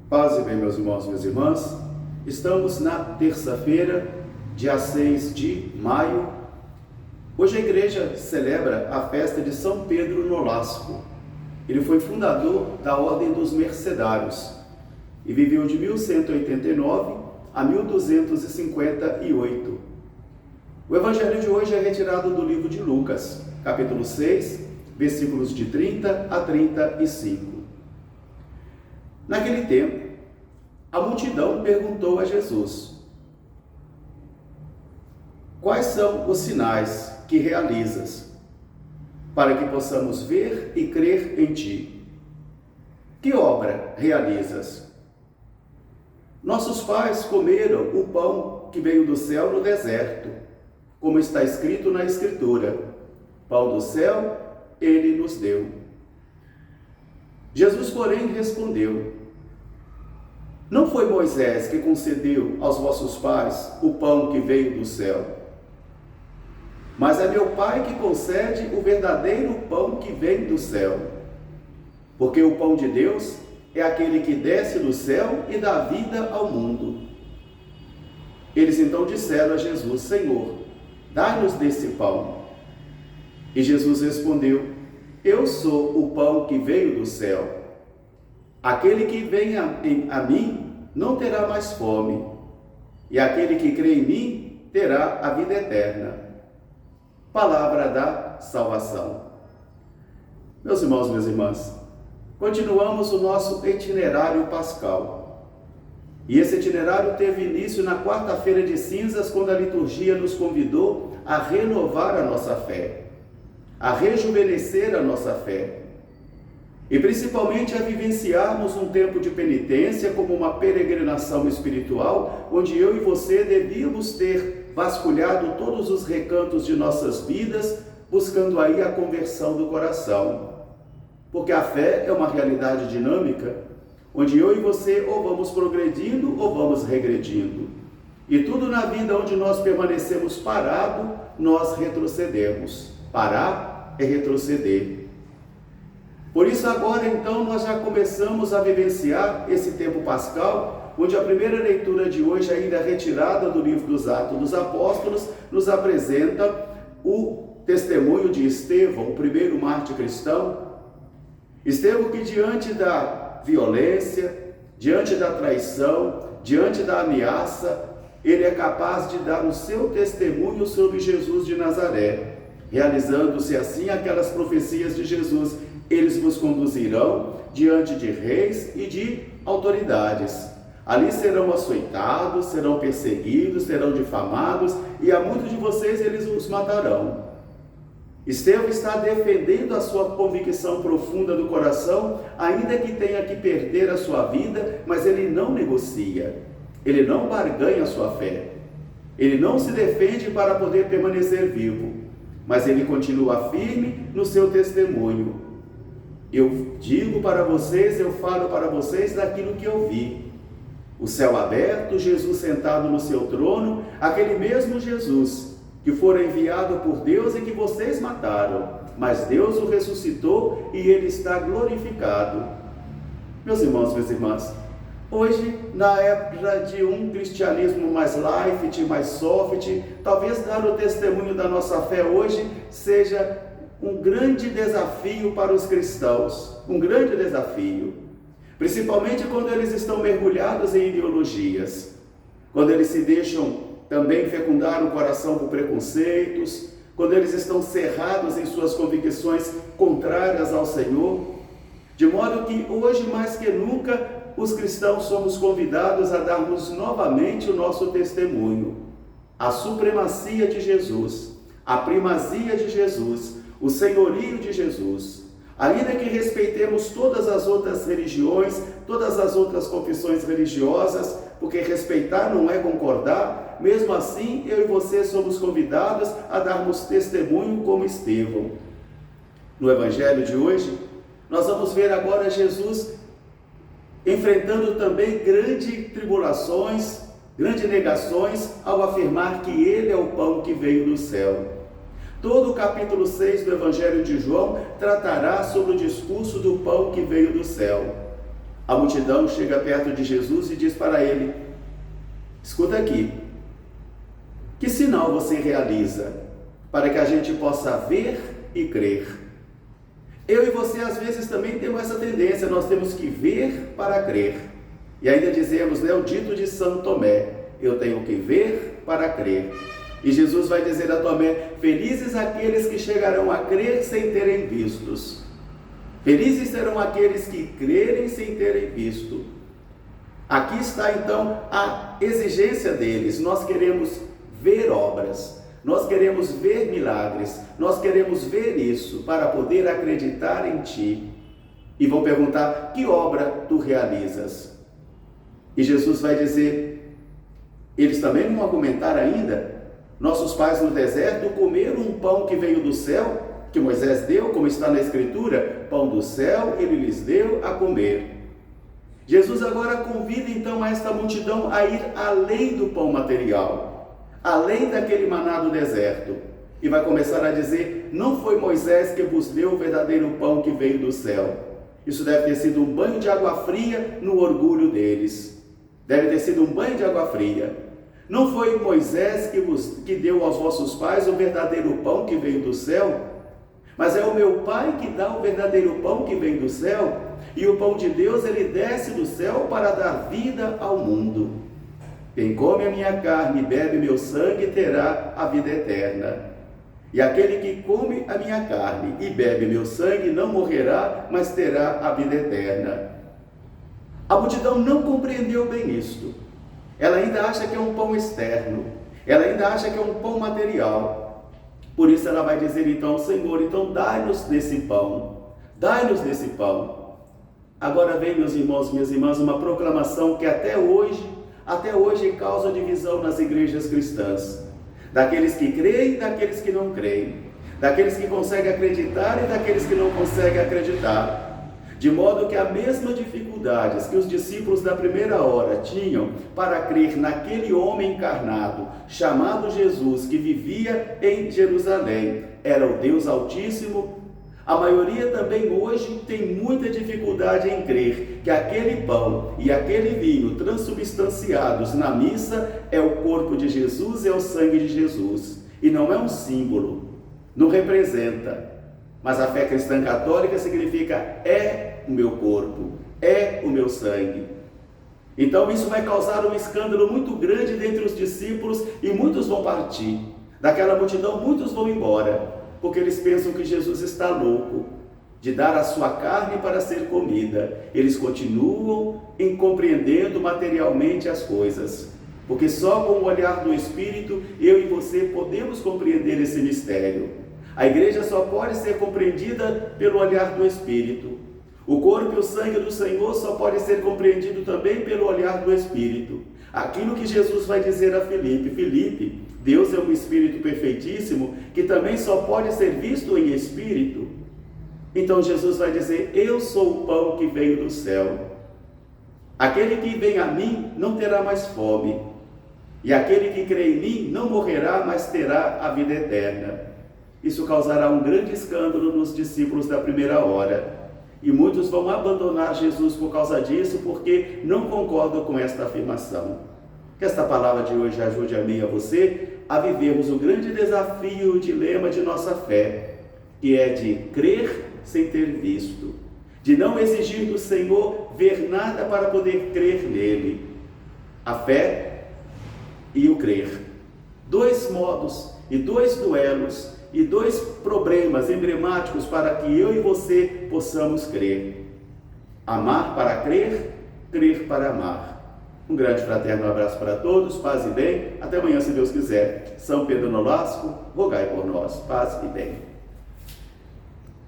Paz e bem, meus irmãos e minhas irmãs. Estamos na terça-feira, dia 6 de maio. Hoje a igreja celebra a festa de São Pedro Nolasco. Ele foi fundador da Ordem dos Mercedários e viveu de 1189 a 1258. O evangelho de hoje é retirado do livro de Lucas, capítulo 6, versículos de 30 a 35. Naquele tempo, a multidão perguntou a Jesus: quais são os sinais que realizas, para que possamos ver e crer em ti? Que obra realizas? Nossos pais comeram o pão que veio do céu no deserto, como está escrito na Escritura: pão do céu ele nos deu. Jesus, porém, respondeu: não foi Moisés que concedeu aos vossos pais o pão que veio do céu, mas é meu Pai que concede o verdadeiro pão que vem do céu. Porque o pão de Deus é aquele que desce do céu e dá vida ao mundo. Eles então disseram a Jesus: Senhor, dai-nos desse pão. E Jesus respondeu: eu sou o pão que veio do céu. Aquele que vem a mim não terá mais fome, e aquele que crê em mim terá a vida eterna. Palavra da salvação. Meus irmãos, minhas irmãs, continuamos o nosso itinerário pascal. E esse itinerário teve início na quarta-feira de cinzas, quando a liturgia nos convidou a renovar a nossa fé, a rejuvenescer a nossa fé, e principalmente a vivenciarmos um tempo de penitência como uma peregrinação espiritual, onde eu e você devíamos ter vasculhado todos os recantos de nossas vidas, buscando aí a conversão do coração. Porque a fé é uma realidade dinâmica, onde eu e você ou vamos progredindo ou vamos regredindo. E tudo na vida onde nós permanecemos parados, nós retrocedemos. Parar é retroceder. Por isso agora então nós já começamos a vivenciar esse tempo pascal, onde a primeira leitura de hoje, ainda retirada do livro dos Atos dos Apóstolos, nos apresenta o testemunho de Estevão, o primeiro mártir cristão. Estevão que diante da violência, diante da traição, diante da ameaça, ele é capaz de dar o seu testemunho sobre Jesus de Nazaré, realizando-se assim aquelas profecias de Jesus: eles vos conduzirão diante de reis e de autoridades. Ali serão açoitados, serão perseguidos, serão difamados, e a muitos de vocês eles os matarão. Estevão está defendendo a sua convicção profunda do coração, ainda que tenha que perder a sua vida, mas ele não negocia, ele não barganha a sua fé, ele não se defende para poder permanecer vivo, mas ele continua firme no seu testemunho. Eu digo para vocês, eu falo para vocês daquilo que eu vi. O céu aberto, Jesus sentado no seu trono, aquele mesmo Jesus que fora enviado por Deus e que vocês mataram, mas Deus o ressuscitou e ele está glorificado. Meus irmãos, minhas irmãs, hoje, na época de um cristianismo mais light, mais soft, talvez dar o testemunho da nossa fé hoje seja um grande desafio para os cristãos, um grande desafio, principalmente quando eles estão mergulhados em ideologias, quando eles se deixam também fecundar o coração por preconceitos, quando eles estão cerrados em suas convicções contrárias ao Senhor, de modo que hoje mais que nunca os cristãos somos convidados a darmos novamente o nosso testemunho, a supremacia de Jesus, a primazia de Jesus, o senhorio de Jesus. Ainda que respeitemos todas as outras religiões, todas as outras confissões religiosas, porque respeitar não é concordar, mesmo assim eu e você somos convidados a darmos testemunho como Estevão. No evangelho de hoje, nós vamos ver agora Jesus enfrentando também grandes tribulações, grandes negações, ao afirmar que ele é o pão que veio do céu. Todo o capítulo 6 do Evangelho de João tratará sobre o discurso do pão que veio do céu. A multidão chega perto de Jesus e diz para ele: escuta aqui, que sinal você realiza para que a gente possa ver e crer? Eu e você às vezes também temos essa tendência, nós temos que ver para crer. E ainda dizemos, né, o dito de São Tomé: eu tenho que ver para crer. E Jesus vai dizer a Tomé: felizes aqueles que chegarão a crer sem terem vistos. Felizes serão aqueles que crerem sem terem visto. Aqui está então a exigência deles. Nós queremos ver obras, nós queremos ver milagres, nós queremos ver isso para poder acreditar em Ti. E vão perguntar: que obra Tu realizas? E Jesus vai dizer, eles também vão argumentar ainda: nossos pais no deserto comeram um pão que veio do céu, que Moisés deu, como está na Escritura, pão do céu Ele lhes deu a comer. Jesus agora convida então esta multidão a ir além do pão material, além daquele maná do deserto, e vai começar a dizer: não foi Moisés que vos deu o verdadeiro pão que veio do céu. Isso deve ter sido um banho de água fria no orgulho deles. Deve ter sido um banho de água fria. Não foi Moisés que deu aos vossos pais o verdadeiro pão que veio do céu, mas é o meu Pai que dá o verdadeiro pão que vem do céu, e o pão de Deus, ele desce do céu para dar vida ao mundo. Quem come a minha carne e bebe meu sangue terá a vida eterna. E aquele que come a minha carne e bebe meu sangue não morrerá, mas terá a vida eterna. A multidão não compreendeu bem isto. Ela ainda acha que é um pão externo, ela ainda acha que é um pão material. Por isso ela vai dizer então: Senhor, então dai-nos desse pão, dai-nos desse pão. Agora vem, meus irmãos, minhas irmãs, uma proclamação que até hoje causa divisão nas igrejas cristãs. Daqueles que creem e daqueles que não creem, daqueles que conseguem acreditar e daqueles que não conseguem acreditar. De modo que a mesma dificuldades que os discípulos da primeira hora tinham para crer naquele homem encarnado, chamado Jesus, que vivia em Jerusalém, era o Deus Altíssimo, a maioria também hoje tem muita dificuldade em crer que aquele pão e aquele vinho transubstanciados na missa é o corpo de Jesus, é o sangue de Jesus, e não é um símbolo, não representa. Mas a fé cristã católica significa: é o meu corpo, é o meu sangue. Então isso vai causar um escândalo muito grande dentre os discípulos e muitos vão partir. Daquela multidão, muitos vão embora, porque eles pensam que Jesus está louco de dar a sua carne para ser comida. Eles continuam incompreendendo materialmente as coisas, porque só com o olhar do Espírito eu e você podemos compreender esse mistério. A igreja só pode ser compreendida pelo olhar do Espírito. O corpo e o sangue do Senhor só pode ser compreendido também pelo olhar do Espírito. Aquilo que Jesus vai dizer a Filipe: Filipe, Deus é um Espírito perfeitíssimo que também só pode ser visto em Espírito. Então Jesus vai dizer: eu sou o pão que veio do céu. Aquele que vem a mim não terá mais fome, e aquele que crê em mim não morrerá, mas terá a vida eterna. Isso causará um grande escândalo nos discípulos da primeira hora. E muitos vão abandonar Jesus por causa disso, porque não concordam com esta afirmação. Que esta palavra de hoje ajude a mim e a você a vivermos o grande desafio, o dilema de nossa fé, que é de crer sem ter visto, de não exigir do Senhor ver nada para poder crer nele. A fé e o crer. Dois modos e dois duelos e dois problemas emblemáticos para que eu e você possamos crer. Amar para crer, crer para amar. Um grande fraterno abraço para todos, paz e bem. Até amanhã, se Deus quiser. São Pedro Nolasco, rogai por nós. Paz e bem.